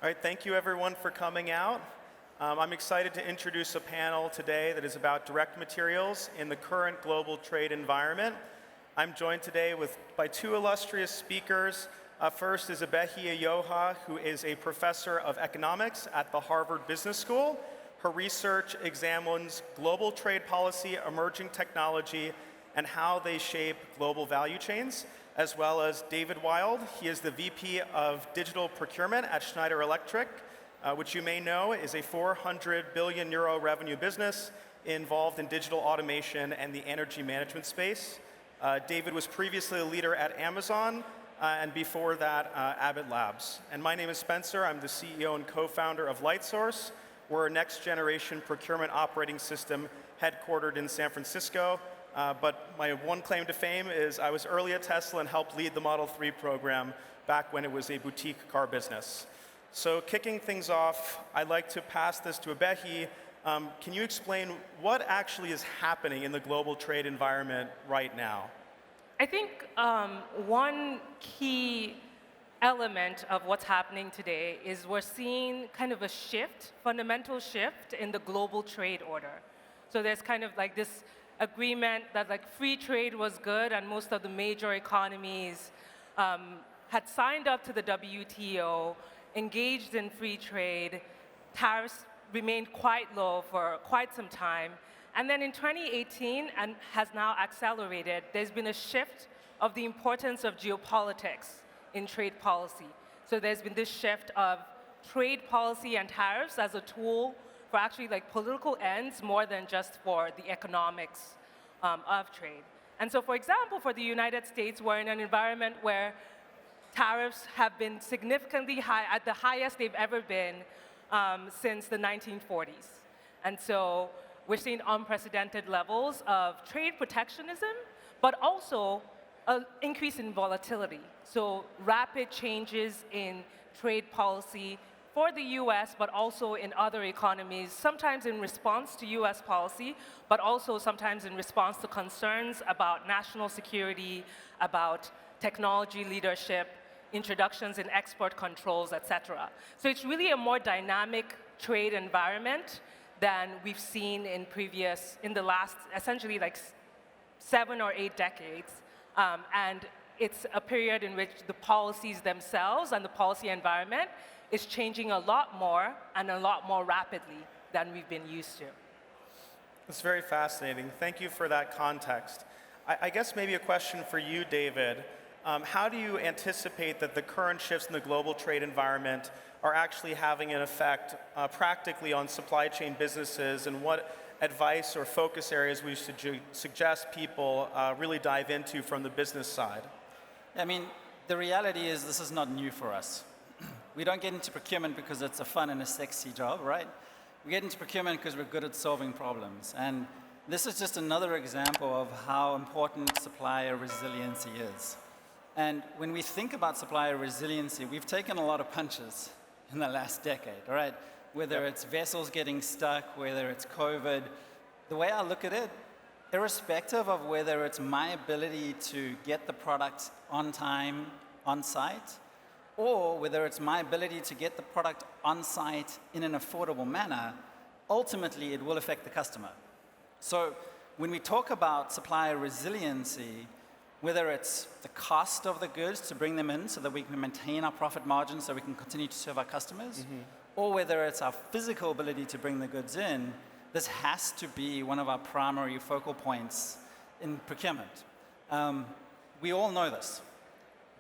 All right, thank you everyone for coming out. I'm excited to introduce a panel today that is about direct materials in the current global trade environment. I'm joined today by two illustrious speakers. First is Ebehi Iyoha, who is a professor of economics at the Harvard Business School. Her research examines global trade policy, emerging technology, and how they shape global value chains, as well as David Wild. He is the VP of Digital Procurement at Schneider Electric, which you may know is a 400 billion euro revenue business involved in digital automation and the energy management space. David was previously a leader at Amazon, and before that, Abbott Labs. And my name is Spencer. I'm the CEO and co-founder of Lightsource. We're a next-generation procurement operating system headquartered in San Francisco. But my one claim to fame is I was early at Tesla and helped lead the Model 3 program back when it was a boutique car business. So kicking things off, I'd like to pass this to Ebehi. Can you explain what actually is happening in the global trade environment right now? I think one key element of what's happening today is we're seeing kind of a shift, fundamental shift in the global trade order. So there's kind of like this agreement that like free trade was good and most of the major economies had signed up to the WTO, engaged in free trade, tariffs remained quite low for quite some time. And then in 2018, and has now accelerated, there's been a shift of the importance of geopolitics in trade policy. So there's been this shift of trade policy and tariffs as a tool for actually like political ends more than just for the economics of trade. And so for example, for the United States, we're in an environment where tariffs have been significantly high, at the highest they've ever been since the 1940s. And so we're seeing unprecedented levels of trade protectionism, but also an increase in volatility. So rapid changes in trade policy for the US, but also in other economies, sometimes in response to US policy, but also sometimes in response to concerns about national security, about technology leadership, introductions in export controls, et cetera. So it's really a more dynamic trade environment than we've seen in the last, essentially like 7 or 8 decades. And it's a period in which the policies themselves and the policy environment is changing a lot more and a lot more rapidly than we've been used to. It's very fascinating. Thank you for that context. I guess maybe a question for you, David. How do you anticipate that the current shifts in the global trade environment are actually having an effect practically on supply chain businesses, and what advice or focus areas we should suggest people really dive into from the business side? I mean, the reality is this is not new for us. We don't get into procurement because it's a fun and a sexy job, right? We get into procurement because we're good at solving problems. And this is just another example of how important supplier resiliency is. And when we think about supplier resiliency, we've taken a lot of punches in the last decade, right? Whether it's vessels getting stuck, whether it's COVID. The way I look at it, irrespective of whether it's my ability to get the product on time, on site, or whether it's my ability to get the product on site in an affordable manner, ultimately it will affect the customer. So when we talk about supplier resiliency, whether it's the cost of the goods to bring them in so that we can maintain our profit margins so we can continue to serve our customers, or whether it's our physical ability to bring the goods in, this has to be one of our primary focal points in procurement. We all know this.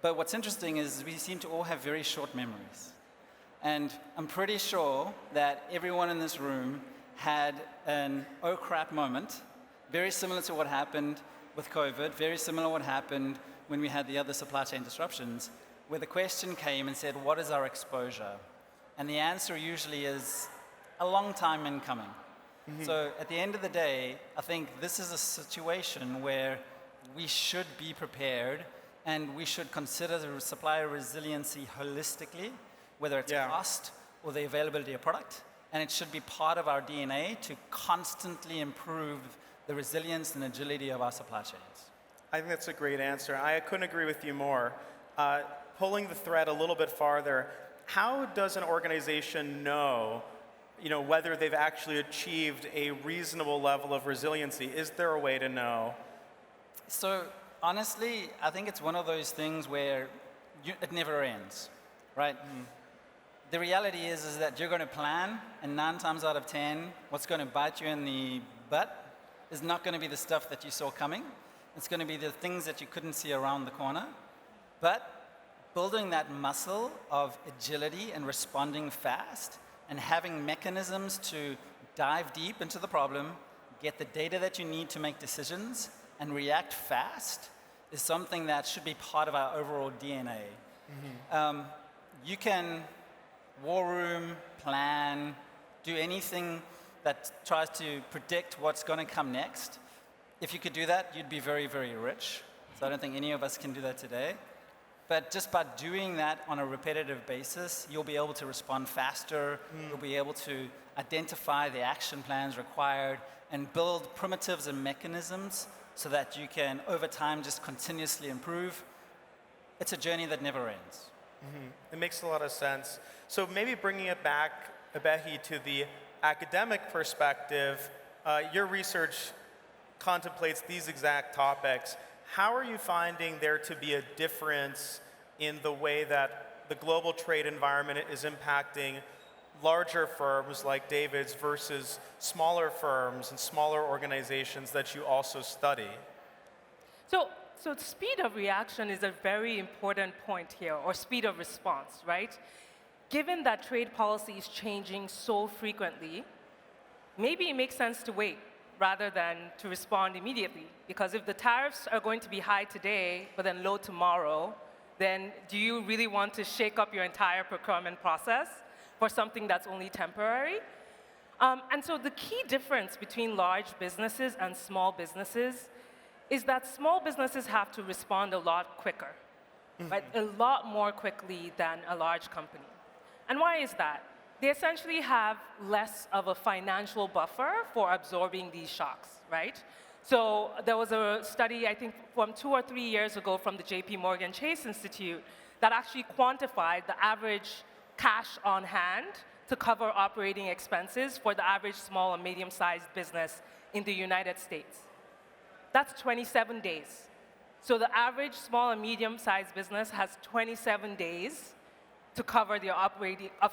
But what's interesting is we seem to all have very short memories. And I'm pretty sure that everyone in this room had an oh crap moment, very similar to what happened with COVID, very similar to what happened when we had the other supply chain disruptions, where the question came and said, what is our exposure? And the answer usually is a long time in coming. So at the end of the day, I think this is a situation where we should be prepared and we should consider the supplier resiliency holistically, whether it's cost or the availability of product. And it should be part of our DNA to constantly improve the resilience and agility of our supply chains. I think that's a great answer. I couldn't agree with you more. Pulling the thread a little bit farther, how does an organization know, whether they've actually achieved a reasonable level of resiliency? Is there a way to know? So honestly, I think it's one of those things where it never ends, right? The reality is that you're going to plan, and 9 times out of 10, what's going to bite you in the butt is not going to be the stuff that you saw coming. It's going to be the things that you couldn't see around the corner. But building that muscle of agility and responding fast and having mechanisms to dive deep into the problem, get the data that you need to make decisions, and react fast is something that should be part of our overall DNA. You can war room, plan, do anything that tries to predict what's going to come next. If you could do that, you'd be very, very rich. So I don't think any of us can do that today. But just by doing that on a repetitive basis, you'll be able to respond faster, you'll be able to identify the action plans required, and build primitives and mechanisms so that you can, over time, just continuously improve. It's a journey that never ends. It makes a lot of sense. So maybe bringing it back, Ebehi, to the academic perspective, your research contemplates these exact topics. How are you finding there to be a difference in the way that the global trade environment is impacting larger firms like David's versus smaller firms and smaller organizations that you also study? So speed of reaction is a very important point here, or speed of response, right? Given that trade policy is changing so frequently, maybe it makes sense to wait rather than to respond immediately. Because if the tariffs are going to be high today, but then low tomorrow, then do you really want to shake up your entire procurement process for something that's only temporary? And so the key difference between large businesses and small businesses is that small businesses have to respond a lot quicker, right? A lot more quickly than a large company. And why is that? They essentially have less of a financial buffer for absorbing these shocks, right? So there was a study, I think, from 2 or 3 years ago from the JP Morgan Chase Institute that actually quantified the average cash on hand to cover operating expenses for the average small and medium-sized business in the United States. That's 27 days. So the average small and medium-sized business has 27 days to cover their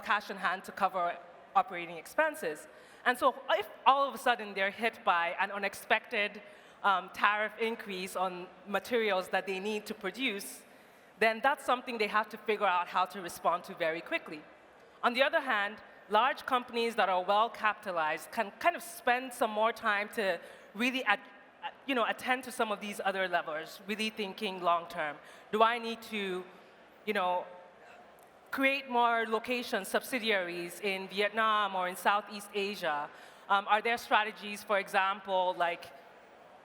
cash in hand to cover operating expenses. And so if all of a sudden they're hit by an unexpected tariff increase on materials that they need to produce, then that's something they have to figure out how to respond to very quickly. On the other hand, large companies that are well capitalized can kind of spend some more time to really attend to some of these other levers, really thinking long term. Do I need to create more locations, subsidiaries in Vietnam or in Southeast Asia? Are there strategies, for example, like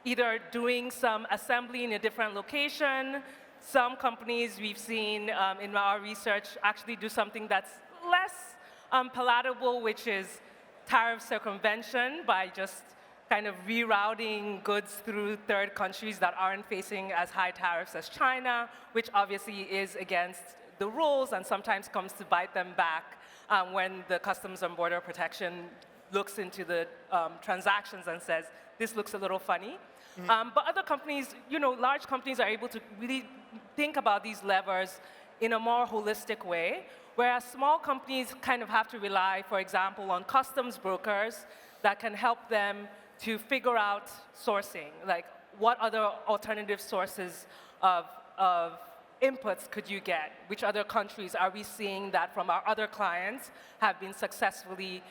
either doing some assembly in a different location? Some companies we've seen in our research actually do something that's less palatable, which is tariff circumvention by just kind of rerouting goods through third countries that aren't facing as high tariffs as China, which obviously is against the rules and sometimes comes to bite them back when the Customs and Border Protection looks into the transactions and says, this looks a little funny. But other companies, large companies are able to really think about these levers in a more holistic way, whereas small companies kind of have to rely, for example, on customs brokers that can help them to figure out sourcing, like what other alternative sources of inputs could you get? Which other countries are we seeing that from our other clients have been successfully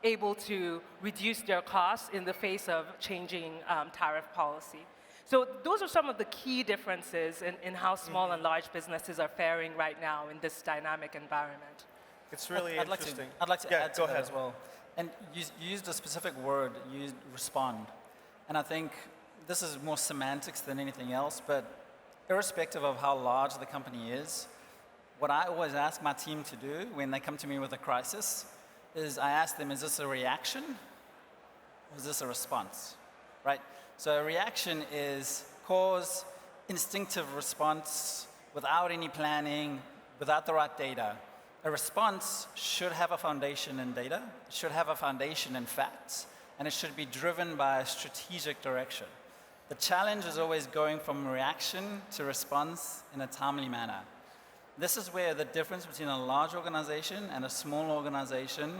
able to reduce their costs in the face of changing tariff policy? So those are some of the key differences in how small and large businesses are faring right now in this dynamic environment. It's really interesting. I'd like to add to go that ahead. as well. And you used a specific word, you used respond. And I think this is more semantics than anything else, but irrespective of how large the company is, what I always ask my team to do when they come to me with a crisis is I ask them, is this a reaction or is this a response, right? So a reaction is cause, instinctive response without any planning, without the right data. a response should have a foundation in data, it should have a foundation in facts, and it should be driven by a strategic direction. The challenge is always going from reaction to response in a timely manner. This is where the difference between a large organization and a small organization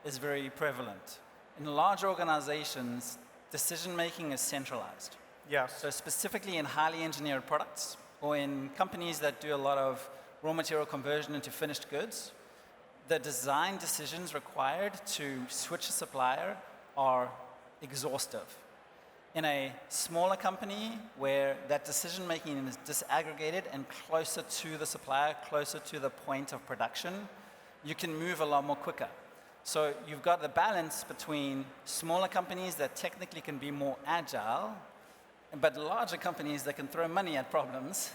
is very prevalent. In large organizations, decision-making is centralized. Yes. So specifically in highly engineered products, or in companies that do a lot of raw material conversion into finished goods, the design decisions required to switch a supplier are exhaustive. In a smaller company where that decision-making is disaggregated and closer to the supplier, closer to the point of production, you can move a lot more quicker. So you've got the balance between smaller companies that technically can be more agile, but larger companies that can throw money at problems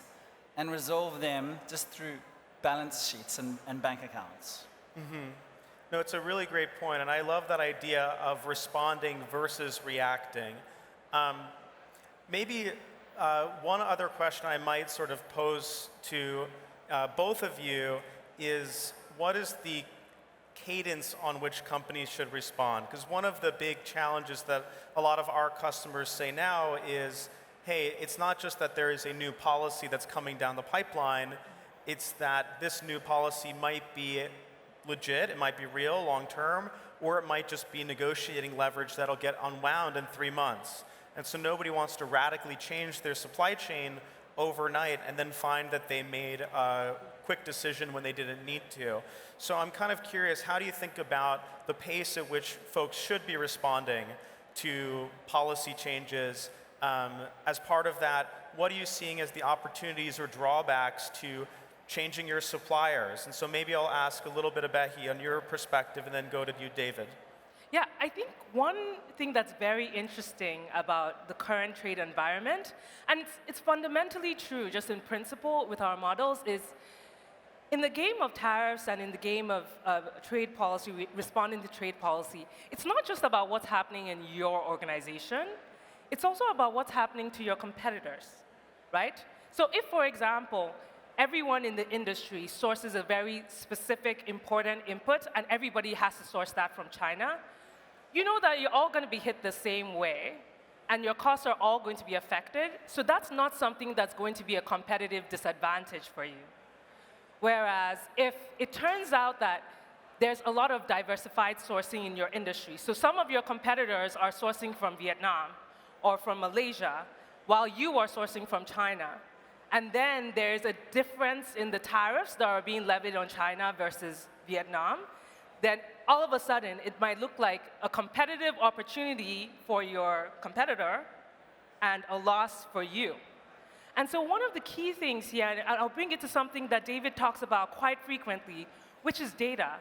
and resolve them just through balance sheets and bank accounts. No, it's a really great point, and I love that idea of responding versus reacting. Maybe one other question I might sort of pose to both of you is, what is the cadence on which companies should respond? Because one of the big challenges that a lot of our customers say now is, hey, it's not just that there is a new policy that's coming down the pipeline, it's that this new policy might be legit, it might be real long term, or it might just be negotiating leverage that'll get unwound in 3 months. And so nobody wants to radically change their supply chain overnight and then find that they made a quick decision when they didn't need to. So I'm kind of curious, how do you think about the pace at which folks should be responding to policy changes? As part of that, what are you seeing as the opportunities or drawbacks to changing your suppliers? And so maybe I'll ask a little bit of Ebehi on your perspective and then go to you, David. Yeah, I think one thing that's very interesting about the current trade environment, and it's fundamentally true just in principle with our models, is in the game of tariffs and in the game of trade policy, responding to trade policy, it's not just about what's happening in your organization, it's also about what's happening to your competitors, right? So if, for example, everyone in the industry sources a very specific, important input, and everybody has to source that from China, you know that you're all going to be hit the same way, and your costs are all going to be affected. So that's not something that's going to be a competitive disadvantage for you. Whereas if it turns out that there's a lot of diversified sourcing in your industry, so some of your competitors are sourcing from Vietnam or from Malaysia, while you are sourcing from China, and then there's a difference in the tariffs that are being levied on China versus Vietnam, then all of a sudden, it might look like a competitive opportunity for your competitor and a loss for you. And so one of the key things here, and I'll bring it to something that David talks about quite frequently, which is data.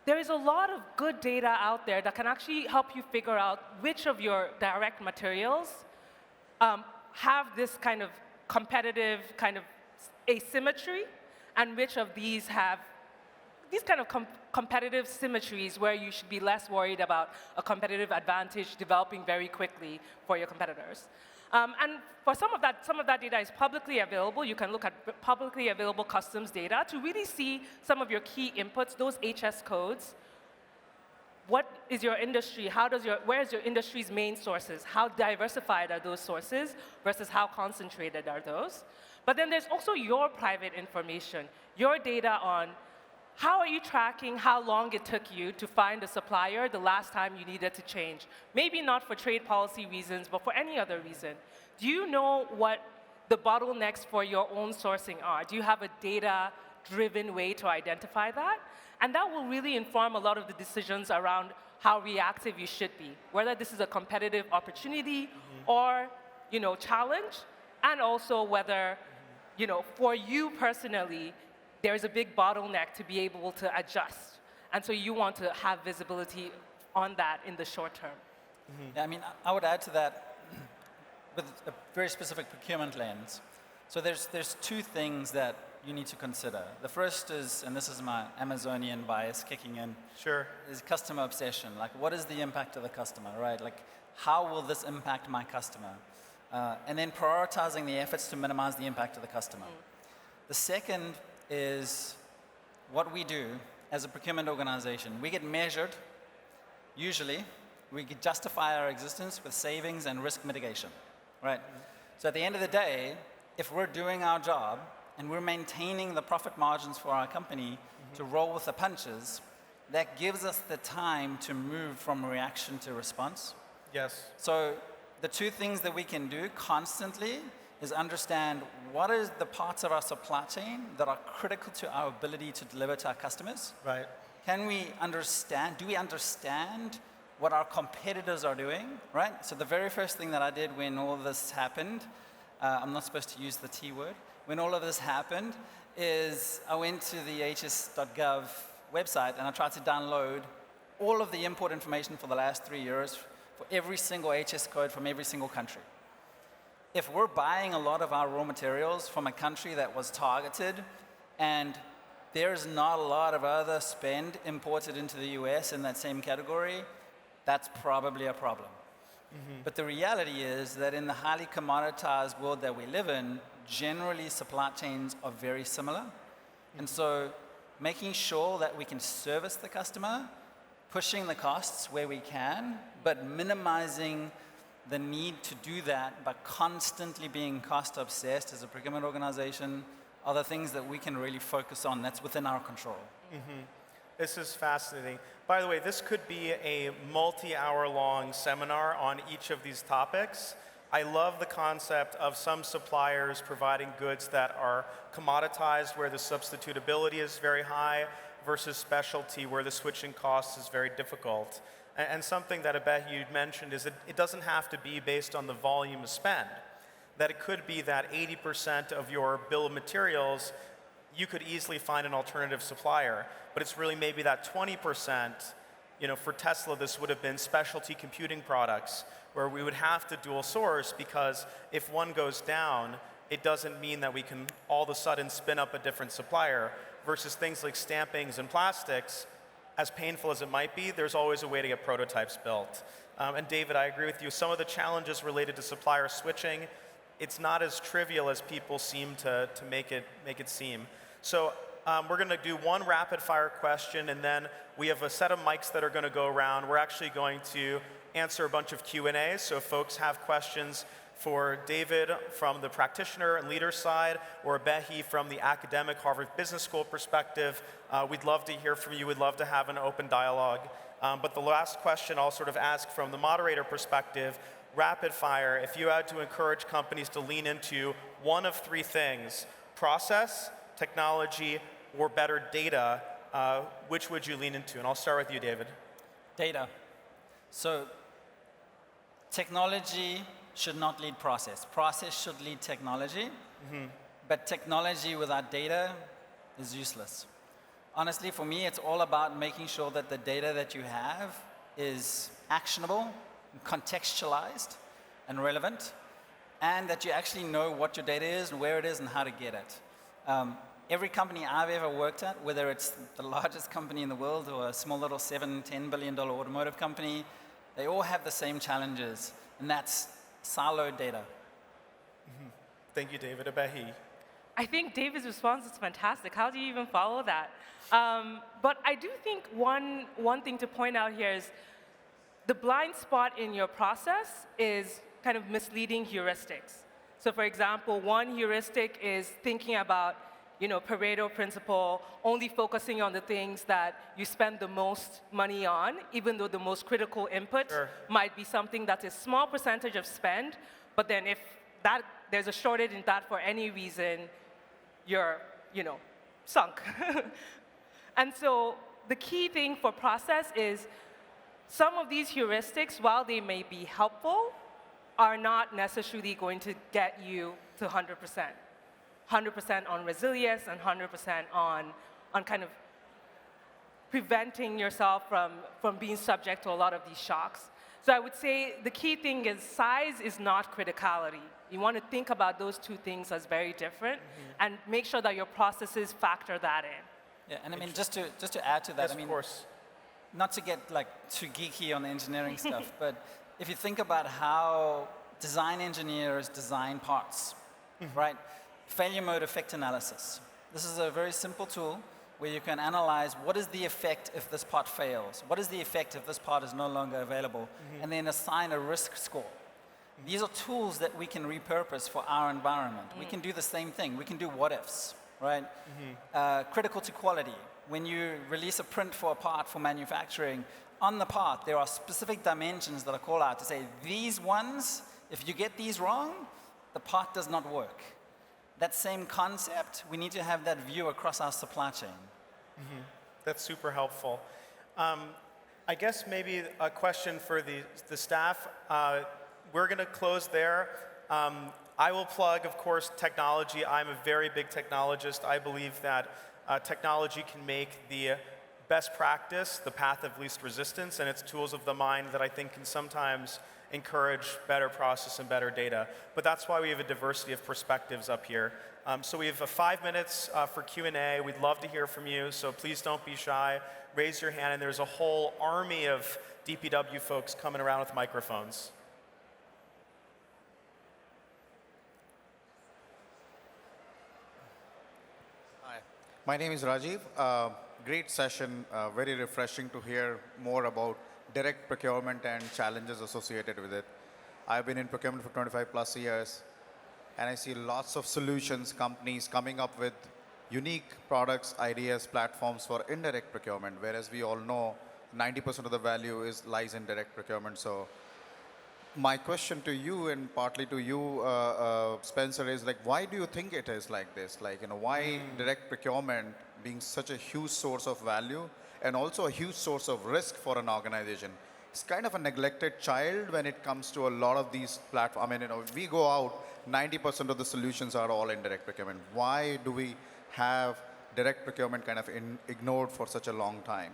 There is a lot of good data out there that can actually help you figure out which of your direct materials have this kind of competitive kind of asymmetry, and which of these have these kind of competitive symmetries where you should be less worried about a competitive advantage developing very quickly for your competitors. And for some of that data is publicly available. You can look at publicly available customs data to really see some of your key inputs, those HS codes. What is your industry? Where is your industry's main sources? How diversified are those sources versus how concentrated are those? But then there's also your private information, your data on how are you tracking how long it took you to find a supplier the last time you needed to change? Maybe not for trade policy reasons, but for any other reason. Do you know what the bottlenecks for your own sourcing are? Do you have a data-driven way to identify that? And that will really inform a lot of the decisions around how reactive you should be, whether this is a competitive opportunity or challenge, and also whether for you personally, there's a big bottleneck to be able to adjust. And so you want to have visibility on that in the short term. Yeah, I mean, I would add to that with a very specific procurement lens. So there's two things that you need to consider. The first is, and this is my Amazonian bias kicking in, Sure. is customer obsession. Like, what is the impact of the customer, right? Like, how will this impact my customer? And then prioritizing the efforts to minimize the impact of the customer. The second is what we do as a procurement organization, we get measured, usually, we can justify our existence with savings and risk mitigation, right? So at the end of the day, if we're doing our job and we're maintaining the profit margins for our company to roll with the punches, that gives us the time to move from reaction to response. Yes. So the two things that we can do constantly is understand what is the parts of our supply chain that are critical to our ability to deliver to our customers. Right. Can we understand, do we understand what our competitors are doing, right? So the very first thing that I did when all of this happened, I'm not supposed to use the T word, when all of this happened is I went to the hs.gov website and I tried to download all of the import information for the last 3 years for every single HS code from every single country. If we're buying a lot of our raw materials from a country that was targeted and there's not a lot of other spend imported into the US in that same category, that's probably a problem. But the reality is that in the highly commoditized world that we live in, generally supply chains are very similar. And so making sure that we can service the customer, pushing the costs where we can, but minimizing the need to do that by constantly being cost obsessed as a procurement organization are the things that we can really focus on. That's within our control. This is fascinating. By the way, this could be a multi-hour long seminar on each of these topics. I love the concept of some suppliers providing goods that are commoditized where the substitutability is very high versus specialty where the switching cost is very difficult. And something that Ebehi you mentioned is that it doesn't have to be based on the volume of spend. That it could be that 80% of your bill of materials you could easily find an alternative supplier, but it's really maybe that 20%, for Tesla this would have been specialty computing products where we would have to dual source because if one goes down, it doesn't mean that we can all of a sudden spin up a different supplier versus things like stampings and plastics, as painful as it might be, there's always a way to get prototypes built. And David, I agree with you. Some of the challenges related to supplier switching, it's not as trivial as people seem to make it seem. So we're going to do one rapid fire question, and then we have a set of mics that are going to go around. We're actually going to answer a bunch of Q&As. So if folks have questions for David from the practitioner and leader side, or Ebehi from the academic Harvard Business School perspective, we'd love to hear from you. We'd love to have an open dialogue. But the last question I'll sort of ask from the moderator perspective, rapid fire, if you had to encourage companies to lean into one of three things, process, technology, or better data, which would you lean into? And I'll start with you, David. Data. So technology should not lead process. Process should lead technology. But technology without data is useless. Honestly, for me, it's all about making sure that the data that you have is actionable, contextualized, and relevant, and that you actually know what your data is and where it is and how to get it. Every company I've ever worked at, whether it's the largest company in the world or a small little $7, $10 billion automotive company, they all have the same challenges, and that's siloed data. Thank you, David. Ebehi. I think David's response is fantastic. How do you even follow that? But I do think one thing to point out here is the blind spot in your process is kind of misleading heuristics. So for example, one heuristic is thinking about Pareto principle, only focusing on the things that you spend the most money on, even though the most critical input might be something that's a small percentage of spend, but then if there's a shortage in that for any reason, you're, sunk. And so the key thing for process is some of these heuristics, while they may be helpful, are not necessarily going to get you to 100%. 100% on resilience and 100% on kind of preventing yourself from being subject to a lot of these shocks. So I would say the key thing is size is not criticality. You want to think about those two things as very different and make sure that your processes factor that in. Yeah, and I mean, just to add to that, Yes, I mean, of course. not to get too geeky on the engineering stuff, but if you think about how design engineers design parts, right? Failure mode effect analysis. This is a very simple tool where you can analyze what is the effect if this part fails, what is the effect if this part is no longer available, and then assign a risk score. These are tools that we can repurpose for our environment. We can do the same thing. We can do what ifs, right? Critical to quality. When you release a print for a part for manufacturing, on the part, there are specific dimensions that are called out to say, these ones, if you get these wrong, the part does not work. That same concept, we need to have that view across our supply chain. That's super helpful. I guess maybe a question for the staff. We're going to close there. I will plug, of course, technology. I'm a very big technologist. I believe that technology can make the best practice the path of least resistance, and it's tools of the mind that I think can sometimes encourage better process and better data. But that's why we have a diversity of perspectives up here. So we have 5 minutes for Q&A. We'd love to hear from you, so please don't be shy. Raise your hand, and there's a whole army of DPW folks coming around with microphones. Hi, my name is Rajiv. Great session, very refreshing to hear more about direct procurement and challenges associated with it. I've been in procurement for 25 plus years, and I see lots of solutions, companies coming up with unique products, ideas, platforms for indirect procurement, whereas we all know 90% of the value lies in direct procurement. So my question to you, and partly to you, Spencer, is like, why do you think it is like this? Like, why direct procurement being such a huge source of value and also a huge source of risk for an organization? It's kind of a neglected child when it comes to a lot of these platforms. I mean, we go out, 90% of the solutions are all in direct procurement. Why do we have direct procurement kind of ignored for such a long time?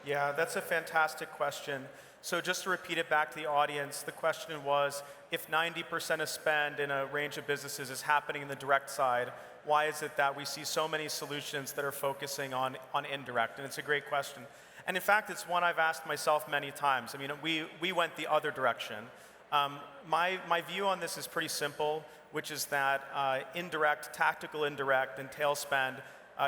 Yeah, that's a fantastic question. So just to repeat it back to the audience, the question was, if 90% of spend in a range of businesses is happening in the direct side, why is it that we see so many solutions that are focusing on indirect? And it's a great question. And in fact, it's one I've asked myself many times. I mean, we went the other direction. My view on this is pretty simple, which is that indirect, tactical indirect, and tail spend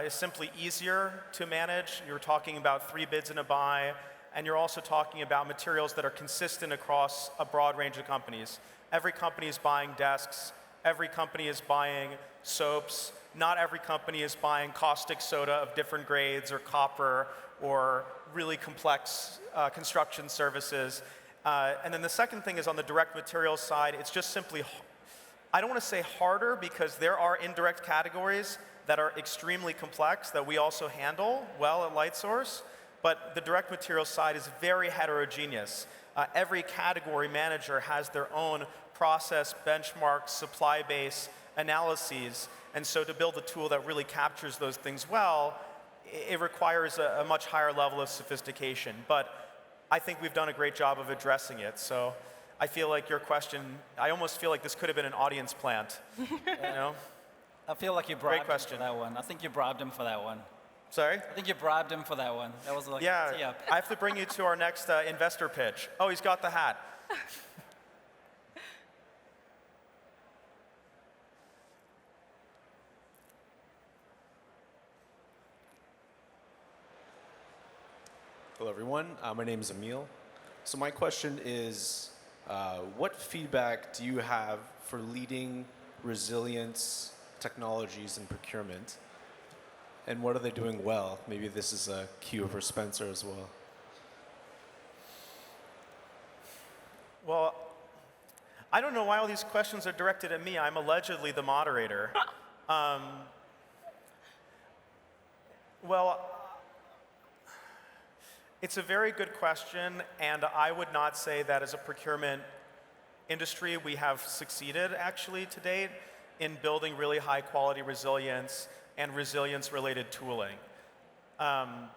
is simply easier to manage. You're talking about 3 bids in a buy, and you're also talking about materials that are consistent across a broad range of companies. Every company is buying desks. Every company is buying soaps. Not every company is buying caustic soda of different grades or copper or really complex construction services. And then the second thing is on the direct materials side, it's just simply, I don't want to say harder, because there are indirect categories that are extremely complex that we also handle well at Lightsource, but the direct materials side is very heterogeneous. Every category manager has their own process, benchmarks, supply base, analyses, and so to build a tool that really captures those things well, it requires a much higher level of sophistication. But I think we've done a great job of addressing it. So I feel like your question, I almost feel like this could have been an audience plant. I feel like you bribed him for that one. I think you bribed him for that one. Sorry? I think you bribed him for that one. That was like a tee up. I have to bring you to our next investor pitch. Oh, he's got the hat. Hello, everyone. My name is Emil. So my question is, what feedback do you have for leading resilience technologies in procurement? And what are they doing well? Maybe this is a cue for Spencer as well. Well, I don't know why all these questions are directed at me. I'm allegedly the moderator. Well, it's a very good question, and I would not say that as a procurement industry we have succeeded actually to date in building really high quality resilience and resilience-related tooling. And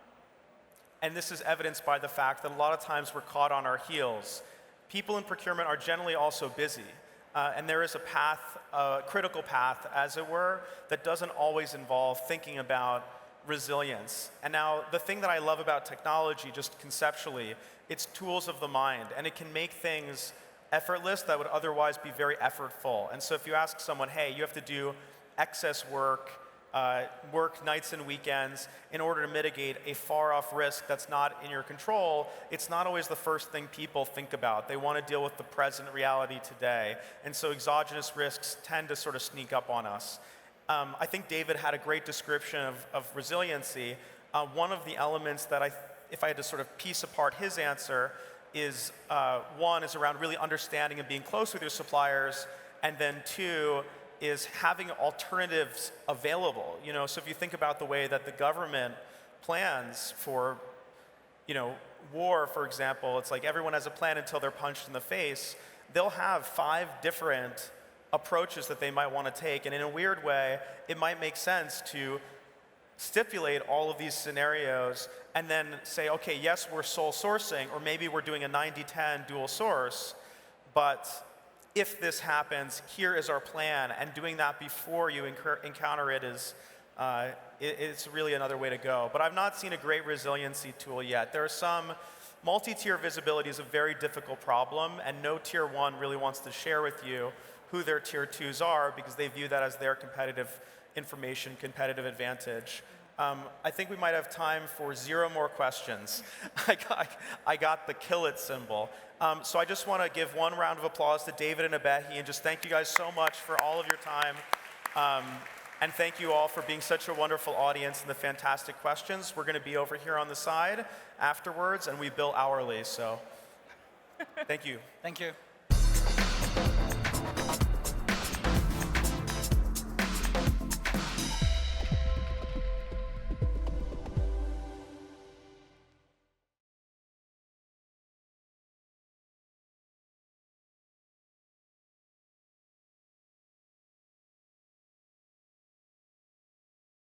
this is evidenced by the fact that a lot of times we're caught on our heels. People in procurement are generally also busy, and there is a path, a critical path, as it were, that doesn't always involve thinking about resilience. And now, the thing that I love about technology, just conceptually, it's tools of the mind, and it can make things effortless that would otherwise be very effortful. And so if you ask someone, hey, you have to do excess work work nights and weekends in order to mitigate a far-off risk that's not in your control, it's not always the first thing people think about. They want to deal with the present reality today. And so exogenous risks tend to sort of sneak up on us. I think David had a great description of resiliency. One of the elements that if I had to sort of piece apart his answer, is one is around really understanding and being close with your suppliers, and then two is having alternatives available. So if you think about the way that the government plans for, war, for example, it's like everyone has a plan until they're punched in the face. They'll have 5 different approaches that they might want to take, and in a weird way, it might make sense to stipulate all of these scenarios and then say, okay, yes, we're sole sourcing, or maybe we're doing a 90-10 dual source, but if this happens, here is our plan, and doing that before you encounter it is it's really another way to go. But I've not seen a great resiliency tool yet. There are some multi-tier visibility is a very difficult problem, and no tier 1 really wants to share with you who their tier 2s are because they view that as their competitive information, competitive advantage. I think we might have time for 0 more questions. I got the kill it symbol. So I just want to give one round of applause to David and Ebehi, and just thank you guys so much for all of your time. And thank you all for being such a wonderful audience and the fantastic questions. We're going to be over here on the side afterwards, and we bill hourly, so thank you. Thank you.